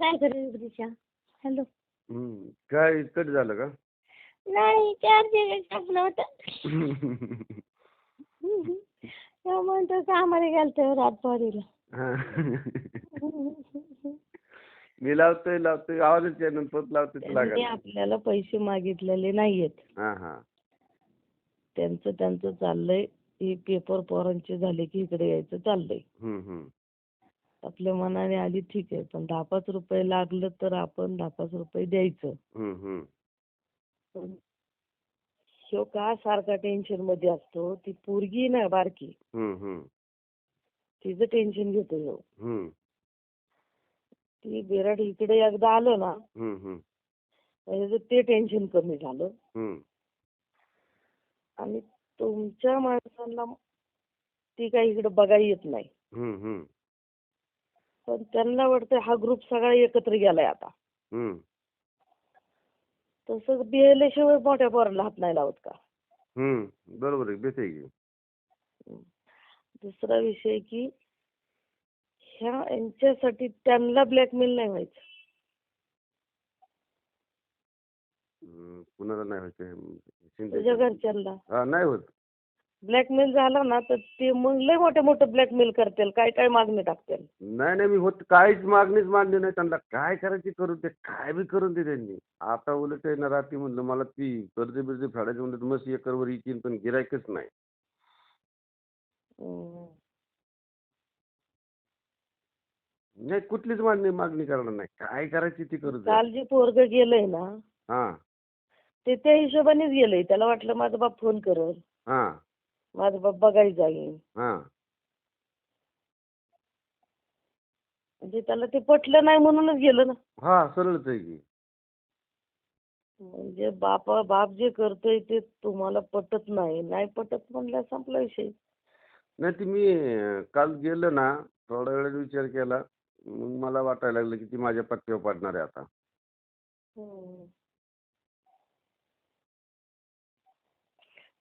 काय करेल दिशा? हॅलो. काय कट झालं का? नाही, चार्जिंग संपलं होतं. तो म्हणतो कामाला गेलतो रातपारीला. हा. मी लावतोय आवाजच आहे नंतर लावतोय तुला त्यांनी आपल्याला पैसे मागितलेले नाहीयेत. हा हा. त्यांचं चाललंय. हे पेपर पोरांचे झाले की इकडे यायचं चाललंय. आपल्या मनाने आली ठीक आहे, पण 10-5 रुपये लागलं तर आपण 10-5 रुपये द्यायचं. ह्यो का सारखा टेन्शन मध्ये असतो. ती पोरगी ना बारकी, तिचं टेन्शन घेतो ह्यो. ती बिराड इकडे एकदा आलो ना, ते टेन्शन कमी झालं. आणि तुमच्या माणसांना ती काही इकडे बघायला येत नाही. पण त्यांना वाटतं हा ग्रुप सगळा एकत्र गेलाय आता. तसं बिहेल्याशिवाय मोठ्या पोराला हात नाही लावत का? बरोबर आहे, बेस आहे. दुसरा विषय की यांच्यासाठी त्यांना ब्लॅकमेल नाही व्हायचं. कुणाला नाही व्हायचं? तुझ्या घरच्यांना नाही होत. ब्लॅकमेल झाला ना तर ते मग लय मोठं ब्लॅकमेल करतील, काय मागणी टाकतील. नाही मी होत काहीच मागणीच मांडली नाही त्यांना. काय करायची करून दे, काय बी करून दे त्यांनी. आता उलट आहे ना, रात्री म्हणलं मला ती कर्ज बिर्ज फेडायची म्हणलं मस्त एकरवर येतील, पण गिरायकच नाही. नाही कुठलीच मागणी करणार नाही. काय करायची ती करू दे. काल जे पोरग गेलंय ना, ते त्या हिशोबानेच गेलंय. त्याला वाटलं माझा बाप फोन करल, माझा बाप बघायला जाईल. म्हणजे त्याला ते पटलं नाही म्हणूनच गेलं ना. सरळच आहे की. म्हणजे बाप जे करतोय ते तुम्हाला पटत नाही पटत म्हणलं संपला विषय. नाही ती मी काल गेलो ना, थोडा वेळ विचार केला, मग मला वाटायला लागलं की ती माझ्या पत्त्यावर पडणार आहे आता.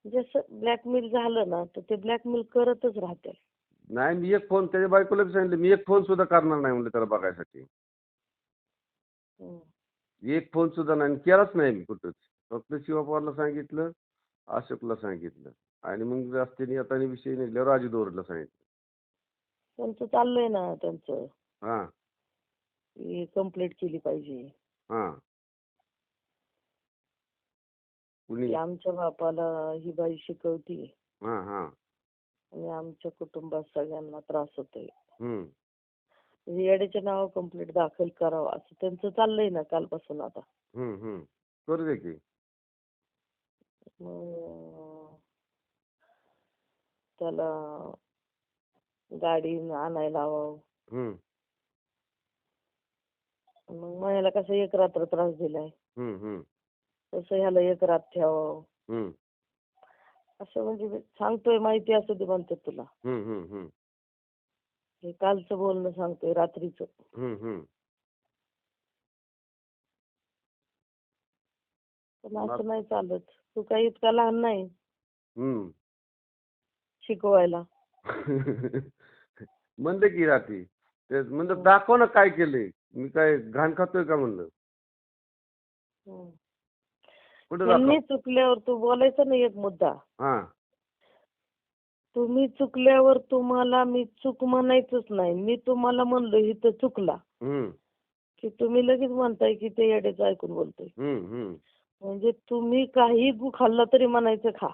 जसं ब्लॅकमेल झालं ना तर ते ब्लॅकमेल करतच राहते. नाही मी एक फोन त्याच्या बायकोला सांगितलं, मी एक फोन सुद्धा करणार नाही म्हणलं त्याला बघायसाठी. एक फोन सुद्धा नाही केलाच नाही मी कुठंच. फक्त शिवापवारला सांगितलं, अशोकला सांगितलं, आणि मग रस्त्याने येताना विषय निघल्यावर राजूदोरला सांगितलं. त्यांचं चाललंय ना त्यांचं. कंप्लीट केली पाहिजे. आमच्या बापाला ही बाई शिकवती आणि आमच्या कुटुंबात सगळ्यांना त्रास होतोय. येड्याच्या नाव कंप्लीट दाखल करावं असं त्यांचं चाललंय ना कालपासून आता. करू दे की. त्याला गाडी आणायला हवं. मग मला कसं एक रात्र त्रास दिलाय, तसं ह्याला एक रात ठेवावं असं. म्हणजे सांगतोय माहिती असं ते म्हणतात तुला. हे कालचं बोलणं सांगतोय रात्रीचं. पण असं नाही चालत. तू काही इतका लहान नाही शिकवायला. म्हणलं की रात्री ते म्हणलं दाखव ना काय केलंय, मी काय घाण खातोय का म्हणलं. त्यांनी चुकल्यावर तू बोलायचं नाही एक मुद्दा. तुम्ही चुकल्यावर तुम्हाला मी चूक म्हणायचंच नाही. मी तुम्हाला म्हणलो इथं चुकला की तुम्ही लगेच म्हणताय की ते येड्याचं ऐकून बोलतोय. म्हणजे तुम्ही काही खाल्लं तरी म्हणायचं खा.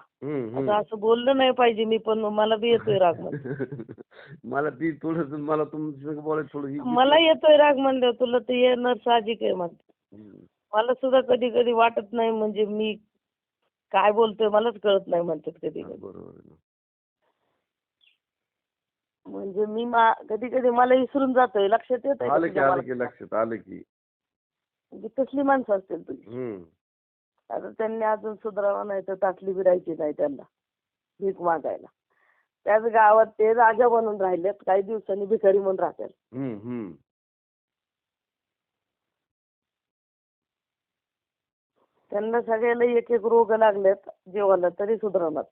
आता असं बोललं नाही पाहिजे मी, पण मला बी येतोय राग म्हणलं. मला ती थोडस मला तुमचं बोलायचं थोडं मला येतोय राग म्हणलं तुला ते येणार साहजिक आहे म्हणते. मला सुद्धा कधी कधी वाटत नाही, म्हणजे मी काय बोलतोय मलाच कळत नाही म्हणतात कधी कधी. बरोबर. म्हणजे मी कधी कधी मला विसरून जातोय. लक्षात येत लक्षात आलं की कसली माणसं असतील तुझी. आता त्यांनी अजून सुधारावं नाही तर ताटली बिरायची नाही त्यांना भीक मागायला. त्याच गावात ते राजा बनून राहिलेत, काही दिवसांनी भिकारी म्हणून राहतील. त्यांना सगळ्याला एक एक रोग लागलेत जेवायला तरी सुधारणार.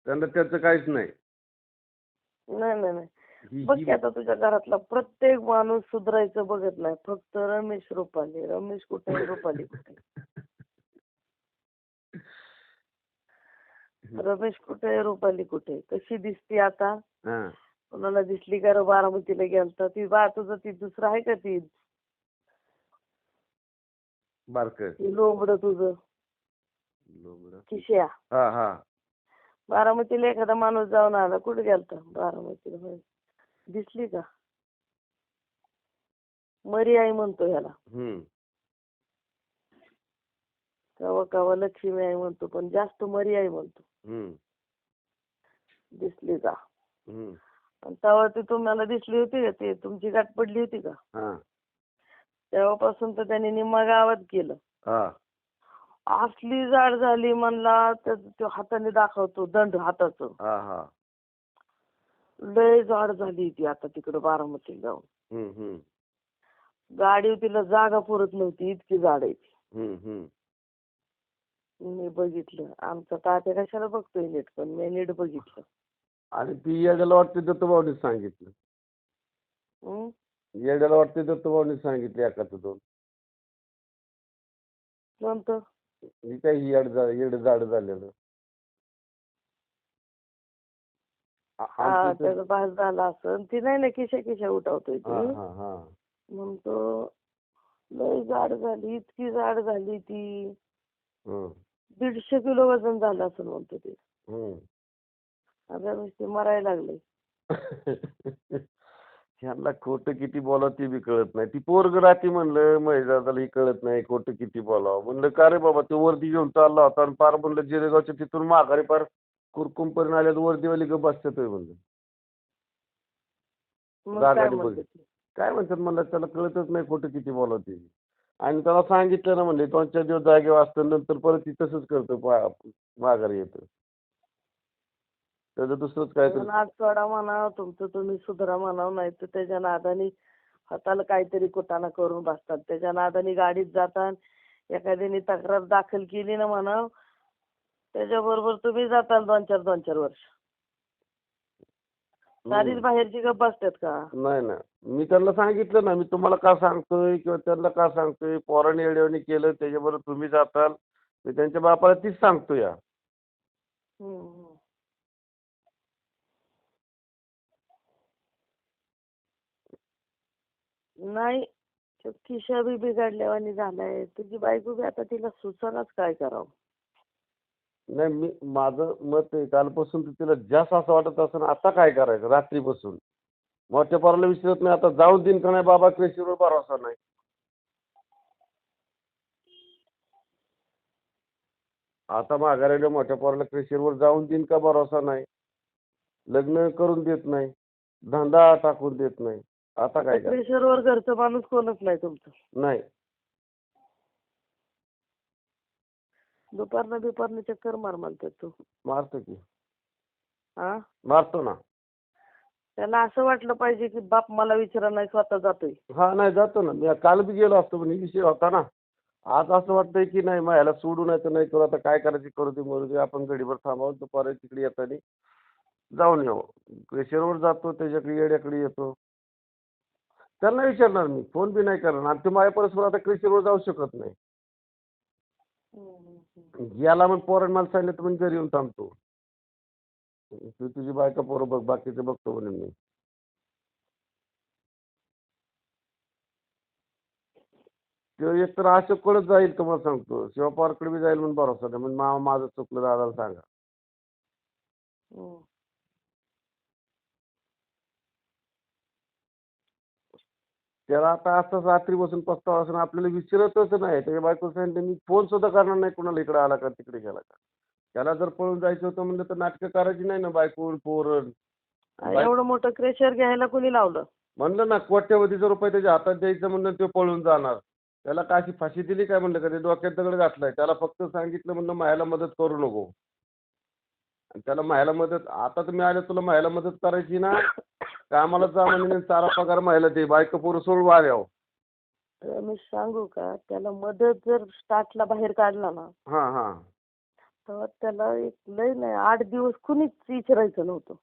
त्यांना त्याचं काहीच नाही. नाही बघ की आता तुझ्या घरातला प्रत्येक माणूस सुधारायचं बघत नाही, फक्त रमेश रुपाली, रमेश कुठे, रुपाली कुठे, रमेश कुठे, रुपाली कुठे. कशी दिसती आता? कोणाला दिसली का रे? बारामतीला गेलता ती बा, तुझं ती दुसरं आहे का ती लोंबड तुझं किशा? बारामतीला एखादा माणूस जाऊन आला, कुठे गेलता बारामतीला? होय. दिसली का? मरी आई म्हणतो ह्याला, कवा कवा लक्ष्मी आई म्हणतो, पण जास्त मरी आई म्हणतो. दिसली का? आणि तेव्हा ती तुम्हाला दिसली होती का? ते तुमची गाठ पडली होती का? तेव्हापासून तर त्याने निम्मा गावात केलं. असली जाड झाली म्हणला, तर तो हाताने दाखवतो दंड हाताचं. लय जाड झाली ती आता तिकडे बारामतीला जाऊन. गाडी तिला जागा पुरत नव्हती, इतकी जाड आहे ती. मी बघितलं. आमचा तात्या कशाला बघतोय नीट, पण मी नीट बघितलं. आणि ती येड्याला वाटते दत्तूभाऊनीच सांगितलं. येड्याला वाटते दत्तूभाऊनीच सांगितलं एकाचं दोन. कोणतं? ही काय येड जाड झालेलं. त्याचा भास झाला असं. ती नाही ना किशा उठवतोय ती. म्हणतो लय जाड झाली, इतकी जाड झाली ती, 150 किलो वजन झालं असं म्हणतो ते. आता नुसते मरायला लागले. ह्यांना खोटं किती बोलावं ते बी कळत नाही. ती पोरग राहते म्हणलं महिलाला कळत नाही खोटं किती बोलावं. म्हणलं का रे बाबा, ते वर्दी घेऊन चालला होता आणि पार म्हणलं जिरेगावच्या तिथून माघारी पार कुरकुंपर्यंत आल्यात, वर्दीवाली गप बसतोय म्हणलं. काय म्हणतात म्हणलं, त्याला कळतच नाही खोटं किती बोलावं ते. आणि त्याला सांगितलं ना म्हणले 2-4 दिवस जागेवर असतं, नंतर परत ती तसंच करतो, माघारी येतं. त्याचं दुसरंच काय तर. आज सोडा म्हणावं, तुमचं तुम्ही सुधारा म्हणावं, नाही तर त्याच्या नादाने हाताला काहीतरी कुटाणा करून बसतात. त्याच्या नादाने गाडीत जातात. एखाद्याने तक्रार दाखल केली ना म्हणावं, त्याच्याबरोबर तुम्ही जाताल 2-4 वर्ष. सारीच बाहेरची गप बसतात का? नाही ना, मी त्यांना सांगितलं ना, मी तुम्हाला का सांगतोय किंवा त्यांना का सांगतोय, पोराने येड्यावानी केलं त्याच्याबरोबर तुम्ही जाताल. मी त्यांच्या बापाला तीच सांगतो या. नाही, किशा बी बिघडल्यावानी झालाय. तुझी बायको बी आता तिला सुचनाच काय करावं. नाही, माझं मत आहे, कालपासून तर तिला जास्त असं वाटत असं आता काय करायचं. रात्रीपासून मोठ्या पोराला विचारत नाही, आता जाऊन देईन का नाही बाबा, क्रेशीवर भरोसा नाही. आता माघारी मोठ्या पोराला क्रेशीवर जाऊन देईन का भरोसा नाही. लग्न करून देत नाही, धंदा टाकून देत नाही. आता काय करायचं. क्रेशरवर घरचं माणूस कोणच नाही तुमचं? नाही. दुपारनं चक्कर मार म्हणतात. तू मारतो की. मारतो ना. त्याला असं वाटलं पाहिजे की बाप मला विचारा नाही, स्वतः जातोय. नाही जातो ना. मी काल बी गेलो असतो, पण विषय होता ना. आज असं वाटतंय की नाही, मग ह्याला सोडू नाही तर नाही करू. आता काय करायचं करू दे, मरू दे. आपण गडीभर थांबावं, दुपारी तिकडे येताना जाऊन येऊ. क्रेशरवर जातो, त्याच्याकडे येड्याकडे येतो. त्यांना विचारणार मी, फोन बी नाही करणार. आणि ते माझ्या परस्पर आता क्रेशरवर जाऊ शकत नाही. याला मग पोरांनी मला सांगितलं तर मग घरी येऊन थांबतो. तू तुझी बायका पोरं बघ, बाकीचं बघतो म्हणून मी. तो एक तर अशोककडेच जाईल, तुम्हाला सांगतो. शिवपवारकडे बी जाईल म्हणून भरोसा नाही. म्हणजे मामा माझं चुकलं, दादाला सांगा. त्याला आता असं रात्री बसून पस्तावा असं आपल्याला विचारतच नाही. त्याच्या बायको सांगितलं मी फोन सुद्धा करणार नाही कुणाला, इकडे आला का तिकडे गेला का. त्याला जर पळून जायचं होतं म्हणलं तर नाटकं करायची नाही ना, बायको पोरण. एवढं मोठं क्रेशर घ्यायला कोणी लावलं? म्हणलं ना, कोट्यवधीचं रुपये त्याच्या हातात द्यायचं म्हणलं, ते पळून जाणार. त्याला काय अशी फाशी दिली काय म्हणलं का, ते डोक्यात दगड घातलाय. त्याला फक्त सांगितलं म्हणलं मायाला मदत करू नको. आणि त्याला मायाला मदत, आता तुम्ही आले तुला मायाला मदत करायची ना, कामाला जा म्हणजे सारा पगार मायला दे, बायको पोरं सोडून वाऱ्याव. मी सांगू का, त्याला मदत जर स्टार्टला बाहेर काढला ना, तर त्याला एक लय नाही 8 दिवस कुणीच विचारायचं नव्हतं.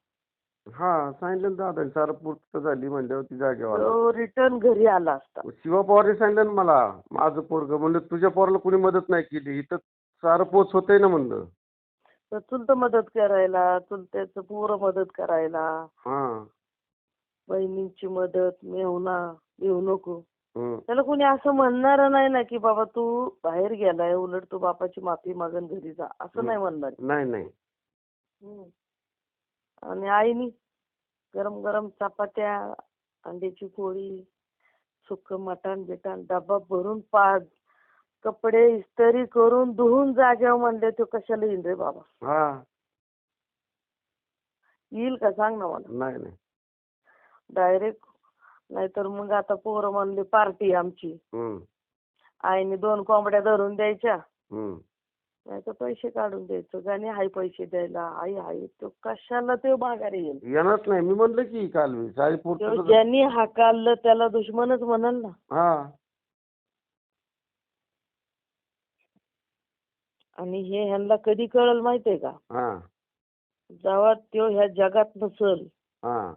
हा सांगितलं ना दादा, सारं पूर्तता झाली म्हणल्यावर ती जागेवर आला. तो रिटर्न घरी आला असता. शिवा पवारने सांगितलं ना मला, माझं पोरग म्हणलं तुझ्या पोराला कुणी मदत नाही केली, इथं सारं पोच होतंय ना म्हणलं. तर चुलत मदत करायला, चुलत्याचं पोरं मदत करायला, हा. बहिणींची मदत, मेहुणा येऊ नको. हम्म. त्याला कोणी असं म्हणणार नाही ना की बाबा तू बाहेर गेलाय, उलट तू बापाची माफी मागून घरी जा, असं नाही म्हणणार. नाही नाही. हम्म. आणि आईनी गरम गरम चपात्या, अंड्याची पोळी, सुक्क मटण बिटण डब्बा भरून कपडे इस्त्री करून धुवून जाग्यावर म्हणले, तो कशाला येईल रे बाबा? हा. येईल का सांग ना मला. नाही नाही. डायरेक्ट. नाहीतर मग आता पोरं म्हणले पार्टी आमची, हम्म. आईने 2 कोंबड्या धरून द्यायच्या, हम्म. नाही तर पैसे काढून द्यायचं. गाणी हाय पैसे द्यायला, आई हाय. तो कशाला ते माघारी येईल? येणारच नाही. मी म्हणलं की काल मी सारी तो पूर्तता. ज्यांनी हाकाललं त्याला दुश्मनच म्हणाल ना. हा. आणि हे ह्यांना कधी कळलं माहितीये का? हा. जेव्हा तो ह्या जगात नसल हा.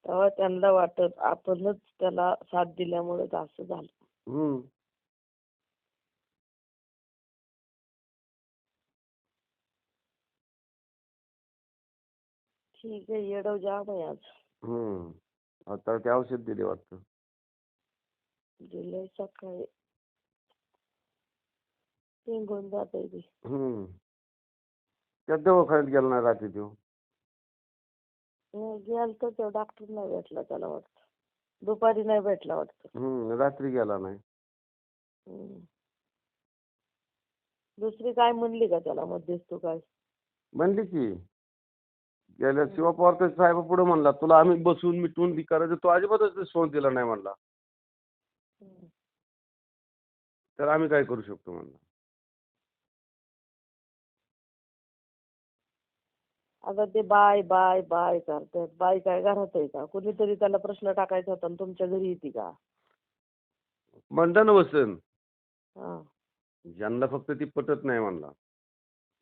तेव्हा त्यांना वाटत आपणच त्याला साथ दिल्यामुळे असं झालं. हम्म. ठीक आहे, येडव जाम आहे आज. हम्म. आता ते औषध दिले वाटतं. दिलंय सकाळी. निघून जातंय ते. हम्म. त्या दवाखान्यात गेला नाही रात्री तो. गेलतो तो, डॉक्टर नाही भेटला त्याला वाटतं. दुपारी नाही भेटला वाटतं. रात्री गेला नाही. दुसरी काय म्हणली का त्याला मध्यस्थी काय? म्हणली की गेल्या शिवा पवार साहेब पुढे म्हणला, तुला आम्ही बसून मिटून करायचं, तो अजिबातच रिस्पॉन्स दिला नाही म्हणला. तर आम्ही काय करू शकतो म्हणला. आता ते बाय बाय बाय करतात. बाय काय घरात आहे का? कुणीतरी त्याला प्रश्न टाकायचा होता, तुमच्या घरी येते का? म्हणता ना वसन, हा. यांना फक्त ती पटत नाही म्हणला.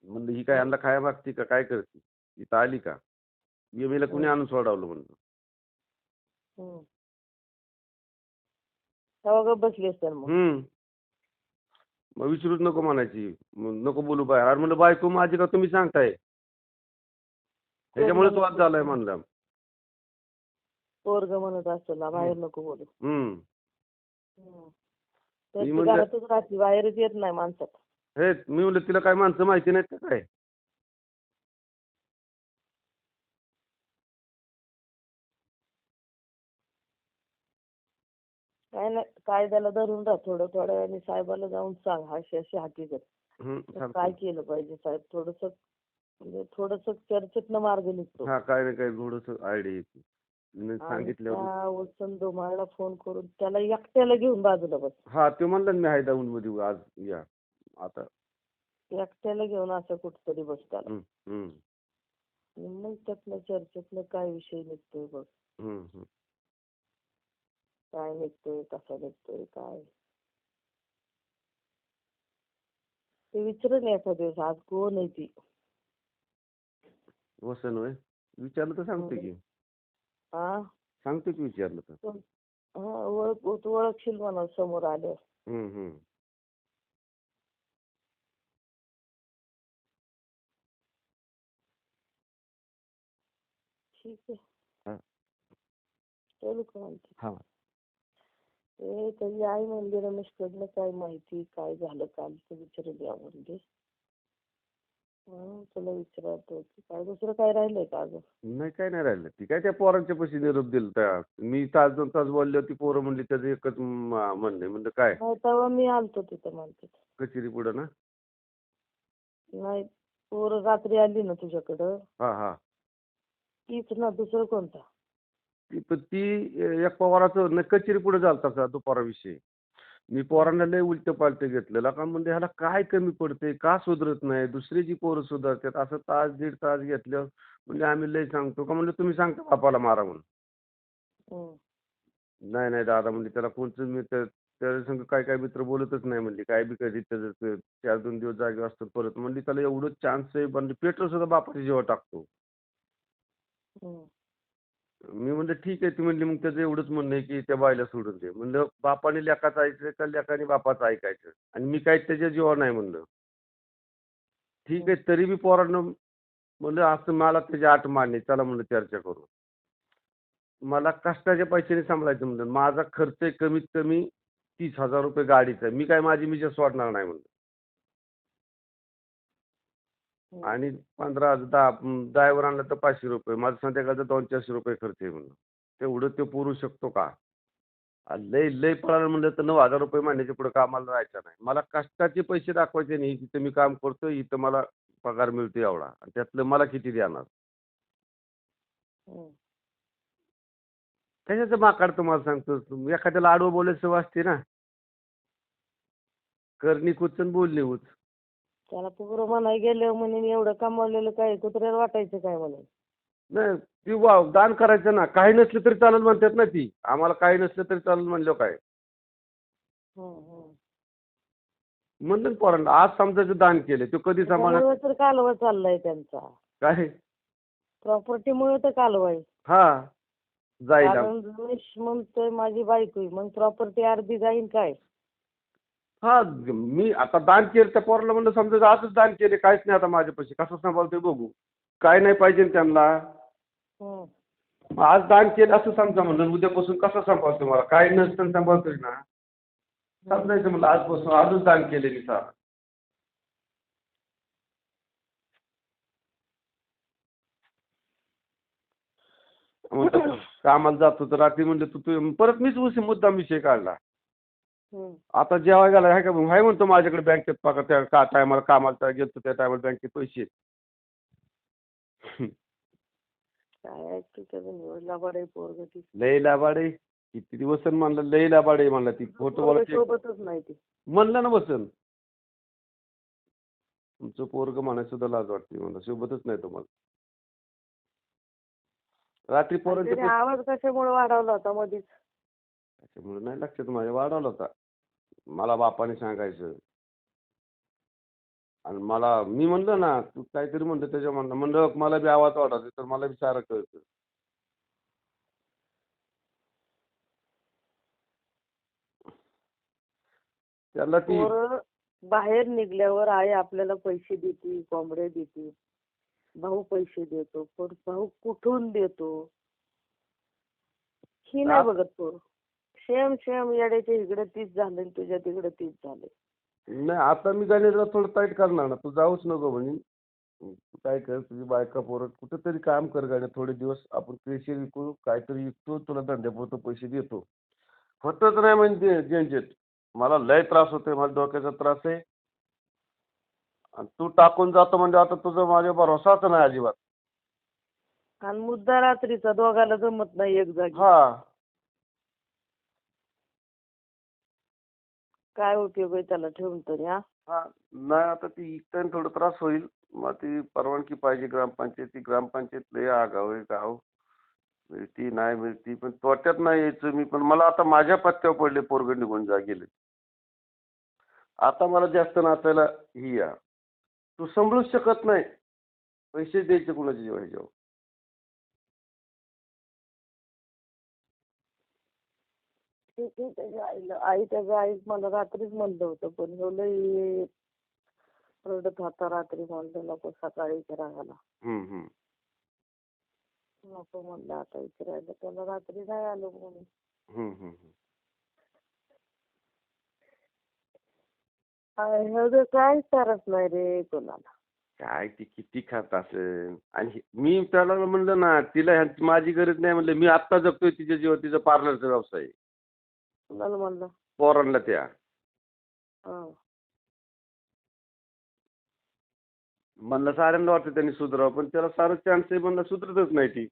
म्हणलं ही काय यांना खाया मागती का, काय करते, इथं आली का, येमीला कुणी आणून सोडवलं म्हणलं. तेव्हा गप्प बसली असते मग. मग विचारूच नको म्हणायची, नको बोलू बाहेर. अरे म्हणलं बायको माझी का तुम्ही सांगताय, त्याच्यामुळे तो आज झालाय म्हणलं. पोरग म्हणत असेल ना बाहेर नको बोलू. मी म्हणलं- घरातच राहते, बाहेरच येत नाही माणसात. हे मी म्हणलं तिला काय माणसं माहिती नाहीत का काय? काय नाही, कायद्याला धरून राहा थोडं थोडं, आणि साहेबाला जाऊन सांग अशी अशी हकीकत. तर काय केलं पाहिजे साहेब? थोडस चर्चेतनं मार्ग निघतो. हा, काय नाही काय थोडस आयडिया येते. सांगितल्यावर वसंत फोन करून त्याला एकट्याला घेऊन बाजूला बस. हा, ते म्हणलं मी हैदराबाद मध्ये आज या आता. एकट्याला घेऊन असं कुठतरी बस त्याला. हम्म. मग त्यातलं चर्चेतलं काय विषय निघतोय बघ. काय निघतोय, कसा निघतोय, काय ते विचारून एखाद्या दिवस आज कोण आहे ती. वसन होय, विचारलं तर सांगते की. हा, सांगते की विचारलं तर. हा, तू ओळखशील म्हणा समोर आल्यावर. ठीक आहे. चलू का म्हणते. हा. ते तरी आई म्हणली रमेशकडनं काय माहिती, काय झालं काल ते विचारून द्या म्हणजे. तुला विचारतो की काय दुसरं काय राहिलंय का अगं? नाही, काय नाही राहिलं. ती काय त्या पोरांच्या पशी निरोप दिला. मी तास 2 तास बोलले, ती पोरं म्हणली त्याचं एकच म्हणणे. म्हणलं काय तेव्हा मी आलतो तिथं म्हणते कचेरी पुढे ना. नाही, पोरं रात्री आली ना तुझ्याकडं. हा. तीच ना, दुसरं कोणता? ती एक पवाराचं कचेरी पुढे झालता दुपाराविषयी. मी पोरांना लय उलट पालट घेतलेला का, म्हणजे ह्याला काय कमी पडते, का सुधरत नाही, दुसरी जी पोरं सुधारतात, असं तास 1.5 तास घेतल्यावर म्हणजे आम्ही लय सांगतो का, म्हणजे तुम्ही सांगता बापाला मारा म्हणून. नाही दादा म्हणजे त्याला कोणतं मी त्या संग काय मित्र बोलतच नाही म्हणली. काय बी कधी त्याचं 4-2 दिवस जागे असतो परत म्हणली. त्याला एवढं चान्स आहे म्हणजे पेट्रोल सुद्धा बापाच्या जीवा टाकतो. हम्म. मी म्हणलं ठीक आहे. ती म्हणली मग त्याचं एवढंच म्हणणं आहे की त्या बाईला सोडून दे. म्हणलं बापाने लेकाचं ऐकायचं का लेकाने बापाचं ऐकायचं? आणि मी काय त्याच्या जीवावर नाही म्हणलं. ठीक आहे. तरी बी पोरानं म्हणलं असं मला त्याची आठ मान्य आहे. चला म्हणलं चर्चा करू. मला कष्टाच्या पैशाने सांभाळायचं म्हणलं. माझा खर्च आहे कमीत कमी 30,000 रुपये गाडीचा. मी काय माझी मिसेस सोडणार नाही म्हणलं. आणि 15 ड्रायव्हर आणला तर 500 रुपये. माझं संध्याकाळचा 200-400 रुपये खर्च आहे म्हणलं. तेवढं ते पुरू शकतो का? लय लय पळालं म्हणलं तर 9,000 रुपये महिन्याच्या पुढे कामाला राहायचं नाही. मला कष्टाचे पैसे दाखवायचे नाही. इथं मी काम करतोय, इथं मला पगार मिळतो एवढा. आणि त्यातलं मला किती देणार? हम्म. कशाचं माकाड तुम्हाला सांगतो. एखाद्याला आडवं बोलायची सवय असते ना. करणी कुच आणि बोलणी उच. त्याला पोरं म्हणाय गेले म्हणे एवढं कमावलेलं काय कुत्र्याला वाटायचं काय म्हणे. नाही ती दान करायचं ना. काही नसलं तरी चालेल म्हणतात ना ती. आम्हाला काही नसलं तरी चालेल म्हणलं काय. हम्म, हम्म. म्हणलं ना पोरांना आज समजायचं दान केलं. तो कधी सांभाळणार? त्यामुळे तर कालवा चाललाय त्यांचा. काय? प्रॉपर्टीमुळे तर कालवा आहे. हा जायला. कारण रमेश म्हणतोय माझी बायको आहे, मग प्रॉपर्टी अर्धी जाईन काय? हा मी आता दान केलं त्या पोराला म्हणलं समजा आजच दान केले काहीच नाही आता माझ्यापाशी कसं सांभाळतोय बघू. काय नाही पाहिजे ना त्यांना. हम्म. मग आज दान केलं असं समजा म्हणलं उद्यापासून कसं सांभाळतोय मला काही नसतं सांभाळतोय ना. समजायचं म्हणलं आजपासून आजच दान केले मी सारा. म्हणलं कामाला जातो तर रात्री म्हणलं तू परत मीच मुद्दाम विषय काढला. हम्म. आता जेवायला गेला आहे का हाय म्हणतो माझ्याकडे बँकेत पगार त्या टायमाला कामाला गेलतो त्या टायमाला बँकेत पैसे आहेत. काय तुझं लबाड आहे पोरगं ती. लय लाबाडे किती दिवस म्हणलं लय लाबाडे म्हणलं ती फोटो पोरगं सोबतच नाही ती. म्हणलं ना बसन. तुमचं पोरग म्हणायचं सुद्धा लाज वाटते म्हणलं सोबतच नाही तुम्हाला. रात्री त्याने पोरांच्या आवाज कशामुळे वाढवला होता मधीच? त्याच्यामुळे नाही लक्षात माझ्या वाढवला होता. मला बापाने सांगायचं. आणि मला मी म्हणलं ना तू काहीतरी म्हणलं त्याच्या म्हणलं मला बी आवाज वाढवते तर मला बी सारं कळतं. त्याला ती पोरं बाहेर निघल्यावर आई आपल्याला पैसे देते, कोंबड्या देते, भाऊ पैसे देतो, पण भाऊ कुठून देतो ही नाही बघत पोरं. शेम शेम येड्याच्या इकडे तीच झालं आणि तुझ्या तिकडे तीच झाले. नाही आता मी गणेशला थोडं टाईट करणार ना. तू जाऊच नको म्हणे. तू काय कर तुझी बायका पोरं कुठेतरी काम कर गाड्या थोडे दिवस आपण कृषी विकू काहीतरी विकतो तुला धंद्यापुरतं पैसे देतो. होतच नाही म्हणजे झंझट. मला लय त्रास होतोय. मला डोक्याचा त्रास आहे. आणि तू टाकून जातो म्हणजे आता तुझं माझ्या भरोसाच नाही अजिबात. आणि मुद्दा रात्रीचा दोघाला जमत नाही एक जागी. हा काय उपयोग आहे त्याला ठेवून तरी? हा हा नाही आता ती इकताना थोडं त्रास होईल. मग ती परवानगी पाहिजे ग्रामपंचायत लय आगाव आहे गाव. मिळती नाही मिळती पण तोट्यात नाही यायचं मी. पण मला आता माझ्या पत्त्यावर पडले पोरगं निघून गेले. आता मला जास्त नाचायला ही या. तू सांभाळूच शकत नाही. पैसे द्यायचे कुणाच्या जेव्हा त्याच्या आईच मला रात्रीच म्हणलं होतं पण ह्यो लय रडत होता रात्री. म्हणलं नको सकाळी रागाला नको म्हणलं आता विचारायला. त्याला रात्री नाही आलो म्हणून. ह्याचं काय तरच नाही रे कोणाला. काय ती किती खात असेल. आणि मी त्याला म्हणलं ना तिला माझी गरज नाही म्हणलं. मी आत्ता जगतोय तिच्या जीवन. तिचा पार्लरचा व्यवसाय आहे. कुणाला म्हणलं? पोरांना त्या म्हणलं साऱ्यांना वाटतं त्यांनी सुधारावं पण त्याला सारं चान्स आहे म्हणलं सुधरतच नाही ती.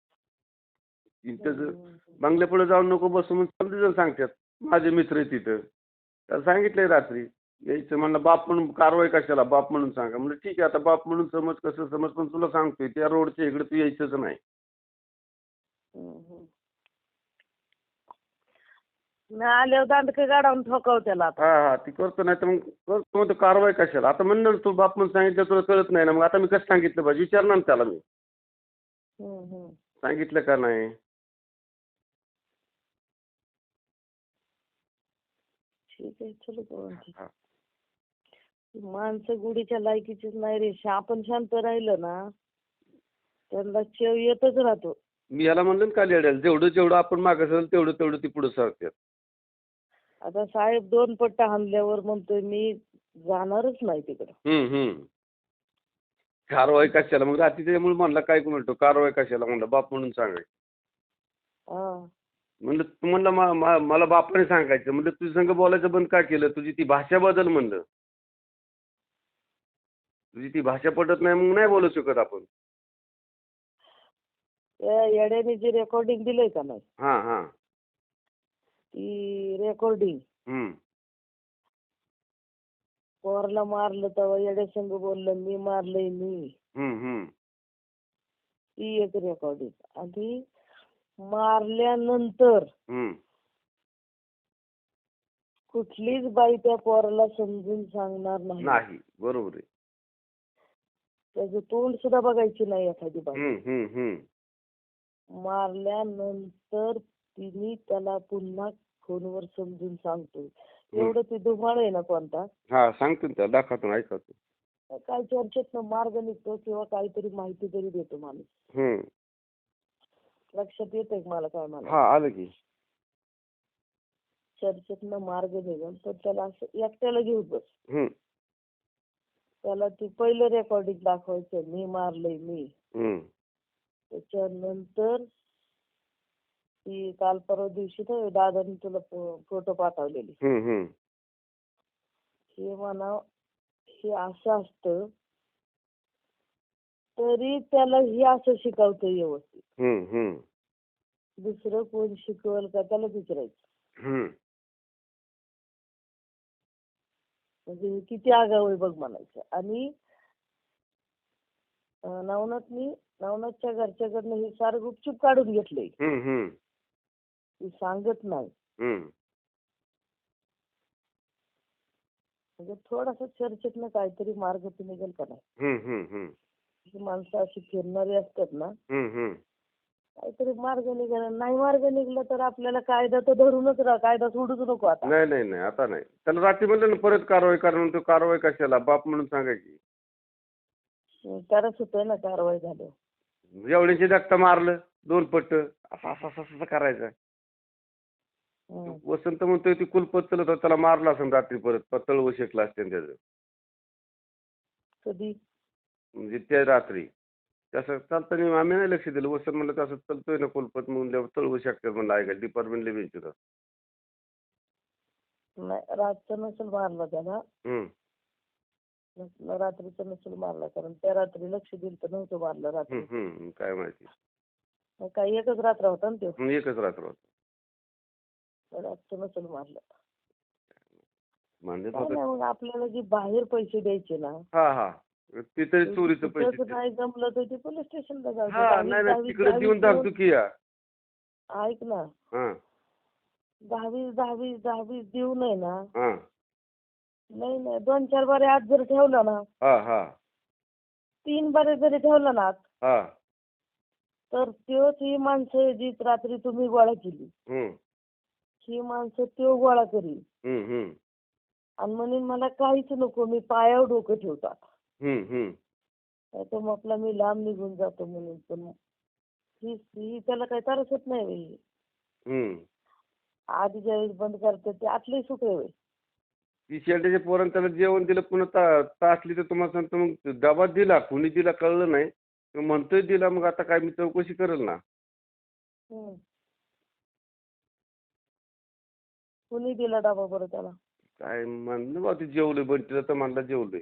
त्याचं बंगल्या पुढे जाऊन नको बसू म्हणून समजून सांगतात. माझे मित्र आहे तिथं. त्याला सांगितलंय रात्री यायचं म्हणलं बाप म्हणून कारवाई कशाला बाप म्हणून सांगा. म्हणजे ठीक आहे आता बाप म्हणून समज कसं समज पण तुला सांगतोय त्या रोडच्या इकडे तू यायचंच नाही. आल्यावर दांडके गाडावून ठोकाव त्याला. हा हा ती करतो नाही तर मग करतो कारवाई कशाला. आता म्हणलं तू बाप म्हणून सांगितलं तुला कळत नाही ना. मग आता मी कसं सांगितलं पाहिजे विचारणार ना त्याला मी. सांगितलं का नाही? ठीक आहे, चलो बोलते. हा. माणसं गुढीच्या लायकीचीच नाही रे. आपण शांत राहिलं ना त्यांना चेव येतच राहतो. मी याला म्हणलं ना काल येड्याला, जेवढं जेवढं आपण मागे सरल तेवढं तेवढं ती पुढे सरतात. आता साहेब 2 पट्टा हाणल्यावर म्हणतोय मी जाणारच नाही तिकडं. कारवाई कशाला मग रात्री त्याच्यामुळे म्हणला काय म्हणतो कारवाई कशाला म्हणलं बाप म्हणून सांगायचं. हा. म्हणलं तू म्हणलं मला बापाने सांगायचं. म्हणलं तुझ्या संग बोलायचं बंद का केलं? तुझी ती भाषा बदल म्हणलं. तुझी ती भाषा पटत नाही मग नाही बोलू शकत आपण. त्या येड्याने जे रेकॉर्डिंग दिलंय का नाही हा हा. ती रेकॉर्डिंग पोरला मारलं तेव्हा येड्या संग बोललं मी मारलंय मी. ती एक रेकॉर्डिंग. आणि मारल्यानंतर कुठलीच बाई त्या पोराला समजून सांगणार नाही. बरोबर आहे. त्याचं तोंड सुद्धा बघायची नाही एखादी बाई. मारल्यानंतर तिने त्याला पुन्हा फोनवर समजून सांगतो. एवढं ती धुमाळ आहे ना कोणता. हा सांगतो त्याला दाखवतो ऐकतो. काय चर्चेत मार्ग निघतो किंवा काहीतरी माहिती तरी देतो माणूस. लक्षात येतंय मला काय मला. हा आलं की. चर्चेतनं मार्ग निघून तर त्याला असं एकट्याला घेऊन बस. त्याला ती पहिलं रेकॉर्डिंग दाखवायचं मी मारलंय मी. त्याच्यानंतर ती काल परवा दिवशी तर दादानी तुला फोटो पाठवलेली. हे म्हणा हे असं असतं तरी त्याला हे असं शिकवतं व्यवस्थित. दुसरं कोण शिकवल का त्याला विचारायचं. म्हणजे किती आगाऊ आहे बघ म्हणायचं. आणि नवनाथच्या घरच्याकडनं हे सारं गुपचूप काढून घेतलंय. ती सांगत नाही. म्हणजे थोडासा चर्चेतनं काहीतरी मार्ग निघेल का नाही. ही माणसं अशी फिरणारी असतात ना काहीतरी मार्ग निघाला. नाही मार्ग निघला तर आपल्याला कायदा तर धरूनच राहा. कायदा सोडूच नको आता. नाही आता नाही. त्याला रात्री म्हणलं ना परत कारवाई करा म्हणतो. कारवाई कशाला बाप म्हणून सांगायची. तरच होतंय ना कारवाई झाली. एवढ्याची धक्का मारलं 2 पट्ट असं करायचं. वसंत म्हणतोय ती कुलपत चलत होता त्याला मारला असं रात्री परत तळव शेकला असते त्याचं. कधी म्हणजे त्या रात्री तसं चालताना आम्ही नाही लक्ष दिलं. वसंत म्हणलं तसं चालतोय ना कुलपत म्हणून तळव शकतात म्हणलं ऐका डिपार्टमेंटला बेंच होतं. नाही रातचं नसेल मारला त्याला. रात्रीचं नसेल मारला कारण त्या रात्री लक्ष दिलं तर नव्हतं मारलं रात्री. काय माहिती. काही एकच रात्र होता ना तो. एकच रात्र होता. रातचं नसेल मारलं. म्हणजे मग आपल्याला जी बाहेर पैसे द्यायचे ना ते तरी चोरीचं पैसे नाही जमलं तर ते पोलीस स्टेशनला जाऊ. तिकडे देऊन टाकतो की ऐक ना 10-20 देऊ नये ना. नाही 2-4 बारे आज जर ठेवला ना 3 बारे जरी ठेवला ना तर त्योच ही माणसं जी रात्री तुम्ही गोळा केली ही माणसं त्यो गोळा करी आणि म्हणून मला काहीच नको मी पायावर डोकं ठेवतात. मग आपला मी लांब निघून जातो म्हणून. पण ही त्याला काही त्रास होत नाही. आधी ज्यावेळेस बंद करते ते आतले सुख आहे. ती शेल्डच्या पोरांनी त्याला जेवण दिलं पुन्हा तासली तर तुम्हाला सांगतो मग डबा दिला कुणी दिला कळलं नाही म्हणतोय दिला. मग आता काय मी चौकशी करेल ना. कुणी दिला डबा बरं त्याला. काय म्हणलं बा ते जेवलोय बंटीला तर म्हणला जेवलोय.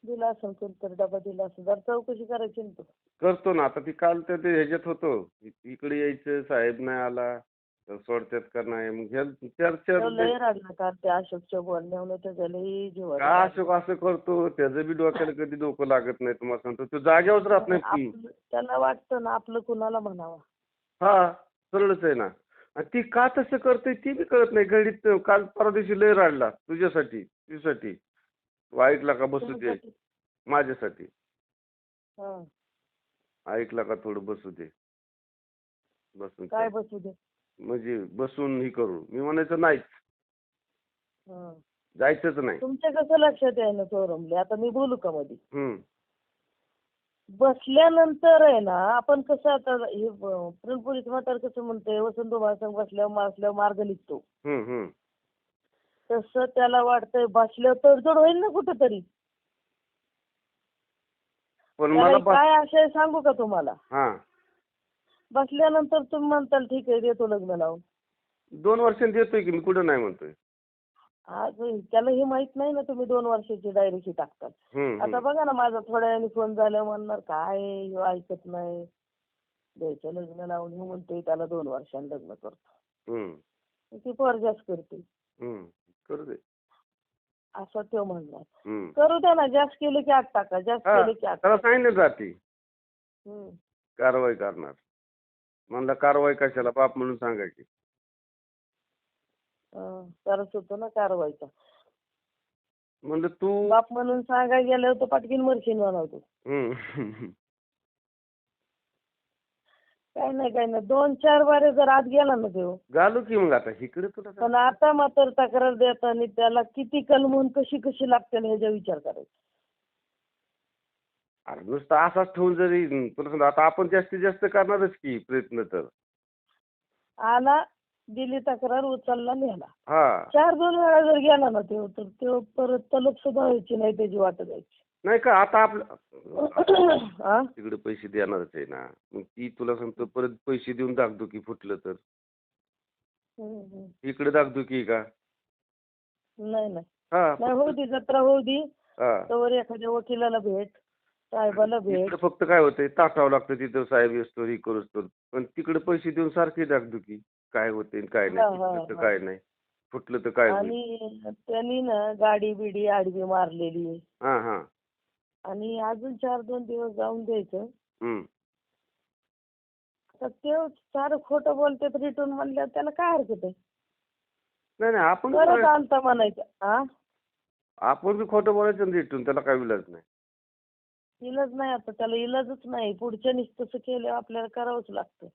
दिला असेल कोणतरी डबा दिला असेल जर चौकशी करायची ना. करतो ना. आता ती काल त्या ह्याच्यात होतो इकडे यायचं साहेब नाही आला तर सोडत्यात का नाही. मग लय राडला का त्या अशोकच्या बोलण्यावर त्याच्या लय जीवावर. का अशोक असं करतो त्याचं बी डोक्याला कधी डोकं लागत नाही. तुम्हाला सांगतो तो जागेवरच राहत नाही. त्याला वाटतं ना आपलं कुणाला म्हणावं. सरळच आहे ना. आणि ती का तसं करते ती बी कळत नाही. घडीत काल परवा दिवशी लय राडला तुझ्यासाठी वाईटला का बसू दे माझ्यासाठी. ऐकला का थोडं बसू दे. बसून काय चल. बसू दे? म्हणजे बसून ही करू. मी म्हणायचं नाहीच, हं. जायचंच नाही. तुमच्या कसं लक्षात आहे ना चोरमले? आता मी बोलू का मध्ये? हम्म. बसल्यानंतर आहे ना, आपण कसं आता हे पुरणपोळीचं म्हातारं कसं म्हणतंय, वसंत संग बसल्यावर मार्ग निघतो. हम्म. हम्म. तसं त्याला वाटतंय बसल्यावर तडजोड होईल ना कुठंतरी. पण त्याला मला काय आशय सांगू का तुम्हाला? हा बसल्यानंतर तुम्ही म्हणताल ठीक आहे देतो लग्न लावून. 2 वर्षांनी देतोय की मी, कुठं नाही म्हणतोय. आज त्याला हे माहित नाही ना तुम्ही 2 वर्षाची डायरेक्ट टाकतात. हम्म. आता बघा ना माझा थोड्या वेळाने फोन झाला म्हणणार काय ह्यो ऐकत नाही. द्यायचं लग्न लावून हे म्हणतोय त्याला 2 वर्षांनी लग्न करतो. हम्म. ती पोरजाच करते. हम्म. करू दे. असं तो म्हणणार. हम्म. करू द्या ना, जास्त केलं की आत टाका, जास्त हा, केलं की आत त्याला टाका. सांगितलं जाते हम्म. कारवाई करणार. म्हणलं कारवाई कशाला, बाप म्हणून सांगायची. तरच होतो ना कारवाईचा. म्हणलं तू बाप म्हणून सांगायला गेल्यावर तो पाटकीन मरशीन म्हणावतो. हम्म. काय नाही 2-4 बारे जर आत गेला ना तो. घालू की मग आता इकडे तुला काय? पण आता मात्र तक्रार देताना त्याला किती कलमून कशी लागते ना ह्याचा विचार करायचा. अरे नुसतं असाच ठेवून जरी तुला समजा आता आपण जास्तीत जास्त करणारच की प्रयत्न तर. आला, दिली तक्रार, उचलला, नेला. हा 4-2 वेळा जर गेला ना तो, तर तो परत तलप सुद्धा व्हायची नाही, त्याची वाट जायची. नाही का आता आपलं हा? तिकडे पैसे देणारच आहे ना, मग ती तुला सांगतो परत पैसे देऊन दागदुखी फुटलं तर हम्म. इकडे दागदुखी का? नाही हा होऊ दे, जत्रा होऊ दे. हा. तर एखाद्या वकिलाला भेट, साहेबाला भेट. इकडे फक्त काय होतंय, ताटावं लागतं तिथं साहेब असतो ही करूच पण तिकडे पैसे देऊन सारखी दागदुखी काय होते काय नाही, फुटलं तर काय नाही, फुटलं तर काय होईल. आणि त्यांनी ना गाडी बिडी आडवी मारलेली. हा हा. आणि अजून 4-2 दिवस जाऊन द्यायचं. हम्म. तर ते सारं खोटं बोलते रिटर्न म्हणल्यावर त्याला काय हरकत आहे? नाही आपण परत आणता म्हणायचं. हा, आपण बी खोटं बोलायचं ना रिटून, त्याला काय विलाज नाही. इलाज नाही आता, त्याला इलाजच नाही. पुढच्या तसं केल्यावर आपल्याला करावंच लागतं.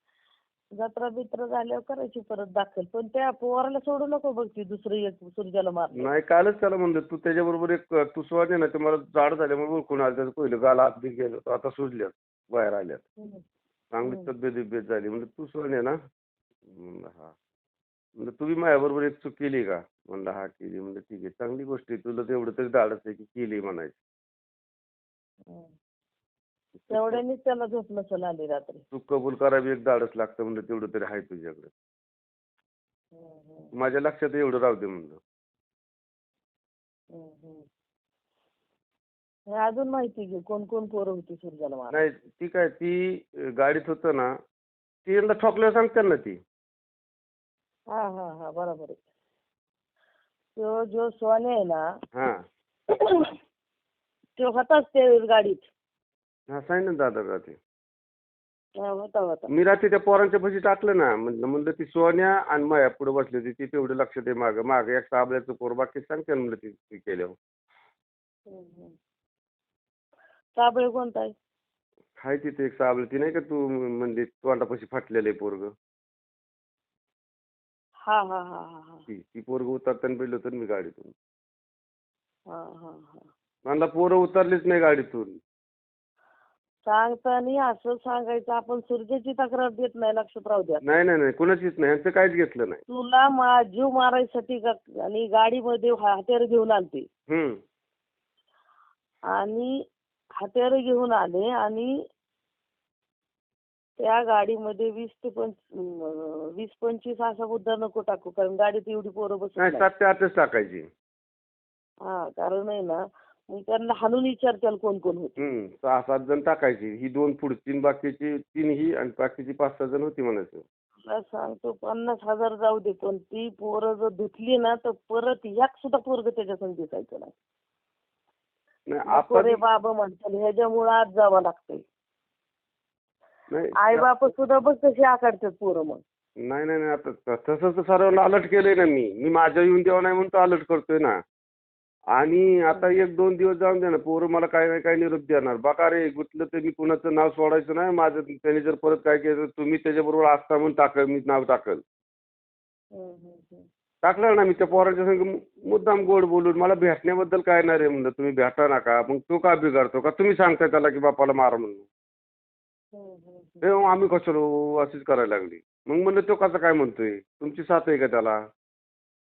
जत्रा बित्रा झाल्यावर करायची परत दाखल. पण त्या पोराला सोडू नको बघ, ती दुसरं एक सुरजाला मारलं. नाही कालच त्याला म्हणलं तू त्याच्याबरोबर एक तू सोडले ना, ते मला जाड झाल्यामुळे ओळखून आलं. त्याचं पहिलं गाला आत बी गेलं, आता सुजल्यात, बाहेर आल्यात, चांगली तब्येत झाली. म्हणजे तू सोडले ना. म्हणलं हा. म्हणजे तू बी माझ्याबरोबर एक चूक केली का? म्हणलं हा केली. म्हणजे ठीक आहे, चांगली गोष्ट आहे, तुला तेवढं तरी धाडस आहे की केली म्हणायची. तेवढ्यानेच त्याला झोप नसेल आली रात्री. तू कबूल करावी एक धाडस लागतं, म्हणलं तेवढं तरी आहे तुझ्याकडे. माझ्या लक्षात एवढं राहू दे म्हणलं. अजून माहिती घे कोण कोण पोरं होती सुरजाला मार. नाही ती काय, ती गाडीत होतं ना, ती यंदा ठोकल्यावर सांगतात ना ती. हा बरोबर आहे. तो जो सोने आहे ना, हा तो होताच त्या गाडीत. हा सांगितलं दादा का ते. होता. मी रात्री त्या पोरांच्या पैसे टाकलं ना, म्हणलं ती सोन्या आणि माया पुढे बसली होती, ती तेवढं लक्षात आहे. माग एक साबल्याचं पोर, बाकी सांगते म्हणलं ती केल्यावर. साबळे कोणता आहे? हाय तिथे एक साबळ, ती नाही का तू म्हणजे तोंडापाशी फाटलेलं आहे पोरग. हा. ती पोरग उतरताना पहिलं होतं मी गाडीतून. हा. म्हणला पोरं उतरलीच नाही गाडीतून. सांगताना असं सांगायचं, आपण सुरजेची तक्रार देत नाही, लक्षात राहू द्या. नाही कुणाचीच नाही, यांचं काहीच घेतलं नाही. तुला जीव मारायसाठी आणि गाडीमध्ये हत्यार घेऊन आलते. आणि हत्यार घेऊन आले आणि त्या गाडीमध्ये 20-25 असा मुद्दा नको टाकू, कारण गाडीत एवढी पोरं बसत नाही. 7 ते 8च टाकायची. हा, कारण आहे ना, मग त्यांना हाणून विचारतील कोण कोण होते. 6-7 जण टाकायची. ही 2 पुढची, बाकीची 3 ही आणि बाकीची 5-6 जण होती म्हणायचं. तुला सांगतो 50,000 जाऊ दे, पण ती पोरं जर धुतली ना, तर परत एक सुद्धा पोरग त्याच्या संग दिसायचं नाही. रे बाबा म्हणतात, ह्याच्यामुळे आज जावं लागतंय. आई बाप सुद्धा बघ कशी आकडतात पोरं. मग नाही आता तसंच सर्वांना अलर्ट केलंय ना मी माझ्या येऊन देवा नाही म्हणून अलर्ट करतोय ना. आणि आता 1-2 दिवस जाऊन दे ना, पोरं मला काय नाही काय निरोप देणार. बघा रे, गुतलं तर मी कुणाचं नाव सोडायचं नाही. माझं त्याने जर परत काय केलं तुम्ही त्याच्याबरोबर असता म्हणून टाकल, मी नाव टाकल. टाकलं ना मी त्या पोराच्या संग मुद्दाम गोड बोलून मला भेटण्याबद्दल काय नाही रे म्हणलं, तुम्ही भेटा नका. मग तो का बिघडतो का तुम्ही सांगताय त्याला की बापाला मारा म्हणून. ते मग आम्ही कशाला अशीच करायला लागली. मग म्हणलं तो कसं काय म्हणतोय, तुमची साथ आहे का त्याला?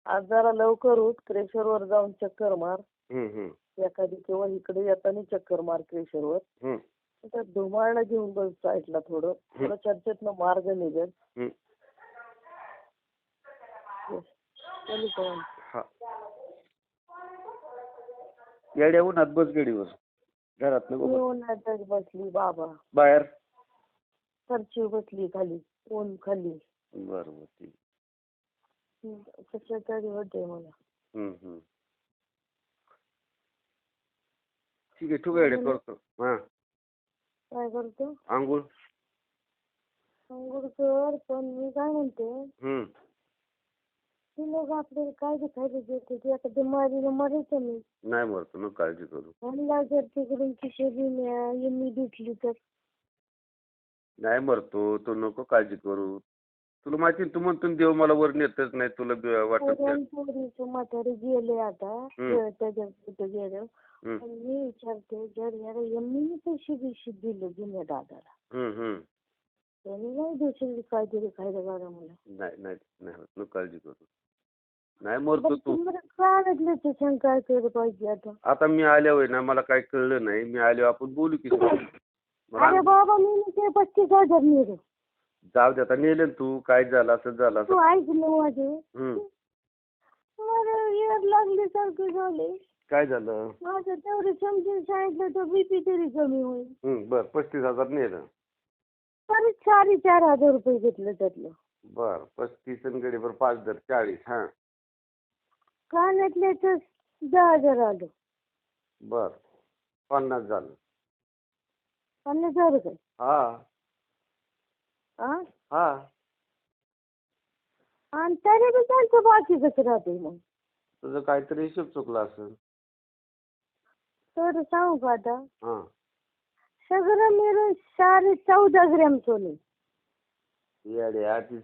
आज जरा लवकर उठ, क्रेशरवर जाऊन चक्कर मार. हम्म. एखादी किंवा इकडे येताना चक्कर मार क्रेशरवर. हम्म. त्या धुमाळणं घेऊन बस साईडला थोडं थोडं चर्चेतनं मार्ग निघेल. हम्म. चलू का? हा. येड्या उन्हात बस गाडीवर. घरात मी उन्हातच बसली बाबा. बाहेर फरशी बसली खाली, ऊन खाली. बरोबर ठीक. कशा तरी होते मला. ठीक आहे, ठेवू येड्या करतो. हा. काय करतो? आंघोळ. अंघोळ कर, पण मी काय म्हणते, ती लोक आपल्याला काय दिखायला देते ते आता बिमारीला मरायचं नाही. नाही मरतो, नको काळजी करू. मला जर तिकडून खिशेरी मी दिसली तर नाही मरतो, तू नको काळजी करू. तुला माहिती तू म्हणतो देव मला वर नेतच नाही, तुला वाटत पोरीचं म्हातारी गेले आता त्याच्या तिथे गेलं. पण मी विचारते जर याला मी पैसे बिशे दिले जुन्या दादाला, त्यांनी नाही दुसरी काहीतरी खायला बघा मला. नाही नको काळजी करू. नाही मरतो तू. काय शंका केलं पाहिजे आता मी आल्यावर ना मला काही कळलं नाही, मी आल्यावर आपण बोलू की. अरे बाबा मी ते 35,000 नेलं. जाऊ दे आता, नेले तू, काय झालं असं झालं. तू ऐकलं माझे, मला येड लागल्यासारखं झाले. काय झालं? माझं तेवढं समजून सांगितलं तर बीपी तरी कमी होईल. बर 35,000 नेलं. तरी 4,500 रुपये घेतलं त्यातलं. बर 35 आणि गडीवर 5 दर 40. हा. कानातले तर 10,000 आलं. बर 50 झालं. 50,000 रुपये. हा. आणि तरी बी त्यांचं बाकी कसं राहते मग? तुझं काहीतरी हिशोब चुकला असेल. तर सांगू का आता, सगळं मिळून 14.5 ग्रॅम सोने. येडे आधी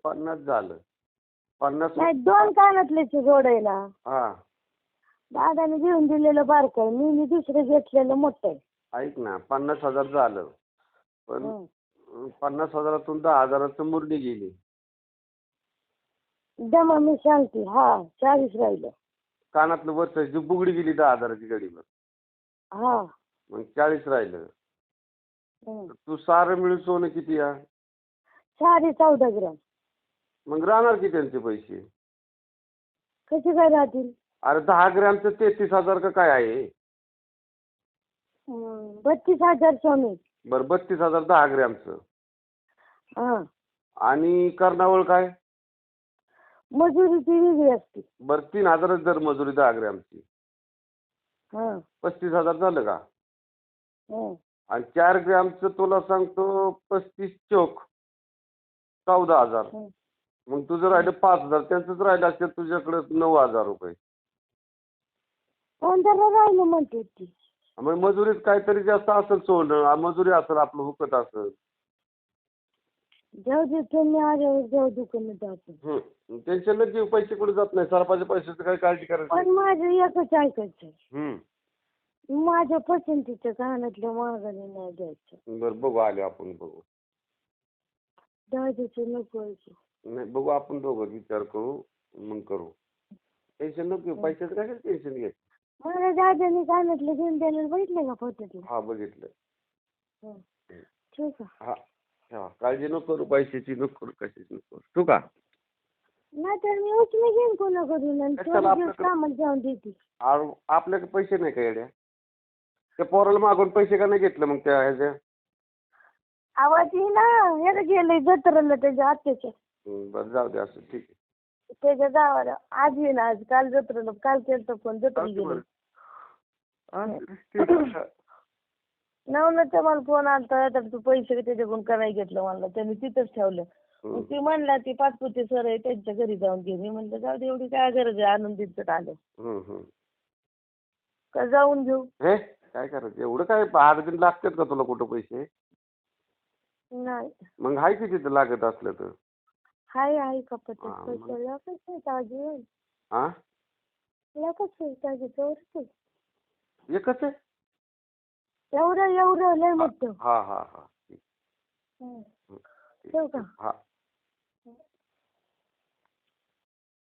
50 झालं. 50 नाही, 2 कानातले जोडायला हा. दादाने घेऊन दिलेलं बारक आहे, मी दुसरं घेतलेलं मोठं आहे. ऐक ना, 50,000 झालं, पण 50,000तून 10,000 मुरली गेली. दमा मी सांगते. 40 राहिलं. कानातलं वरच जी बुगडी गेली 10,000ची गडीवर. मग 40 राहिलं. तू सारं मिळून सोनं किती या? 14.5 ग्रॅम. मग राहणार की त्यांचे पैसे? कसे काय राहतील? अरे 10 ग्रॅमचं 33,000 का काय आहे? 32,000 सोने. बरं 32,000 10 ग्रॅमचं. आणि कर्णावळ काय? मजुरीची वेगळी असते. बरं 3,000 जर मजुरी 10 ग्रॅमची. 35,000 झालं का? आणि 4 ग्रॅमचं तुला सांगतो 35 चोक 14,000. मग तुझं राहिलं 5,000, त्यांचंच राहिलं असेल तुझ्याकडे 9,000 रुपये. राहिलं म्हणते ती. मग मजुरीत काहीतरी जास्त असेल, सोनं मजुरी असेल, आपलं हुकत असेल. जाऊ दे, तुम्ही आल्यावर जाऊ दुकानात आपण. टेन्शन न घेऊ, पैसे कुठे जात नाही. सरपाच्या पैशाचं काही काळजी करायची. पण माझं एकच ऐकायचं, माझ्या पसंतीच्या कानातल्या मागाने नाही द्यायचं. बरं बघू, आले आपण बघू. दादाचं नको ऐकू. नाही बघू, आपण दोघं विचार करू, मग करू. टेन्शन नको घेऊ, पैशाचं काय टेन्शन घ्यायचं. मला दादाने कानातलं घेऊन द्यायला बघितलं का फोटोतलं? हा बघितलं. ठीक आहे. हा काळजी नको करू, पैशाची नको करू, कशाची नको करू. तू का नाही तर मी उचलून घेईन कोणाकडून सामान जाऊन देते. आपल्याकडे पैसे नाही का येड्या? त्या पोराला मागून पैसे का नाही घेतलं मग त्या ह्याच्या? आवाज ना याला गेलंय जत्राला त्याच्या आत्याच्या. बरं जाऊ दे, असं ठीक आहे. त्याच्या गावाला आज येईन, आज काल जत्रेला, काल केलं पण जत्रेला गेले. नवनाथचा मला फोन आलता, तर तू पैसे त्याच्याकडून का नाही घेतलं म्हणलं, त्यांनी तिथंच ठेवलं. मग ती म्हणला ती पाचपुते सर आहे त्यांच्या घरी जाऊन घे. मी म्हणलं जाऊ दे, एवढी काय गरज आहे, आनंदीचं आलं का जाऊन घेऊ. हे काय करायचं एवढं काय 8 दिन लागतात का तुला कुठं पैसे? नाही मग हाय की तिथं लागत असलं तर. हाय कपाटात हा, पैसे लागत ताजे हा लागत ताजे चौरच एकच आहे. एवढं लय मोठं. हा हा हा ठेवू का? हा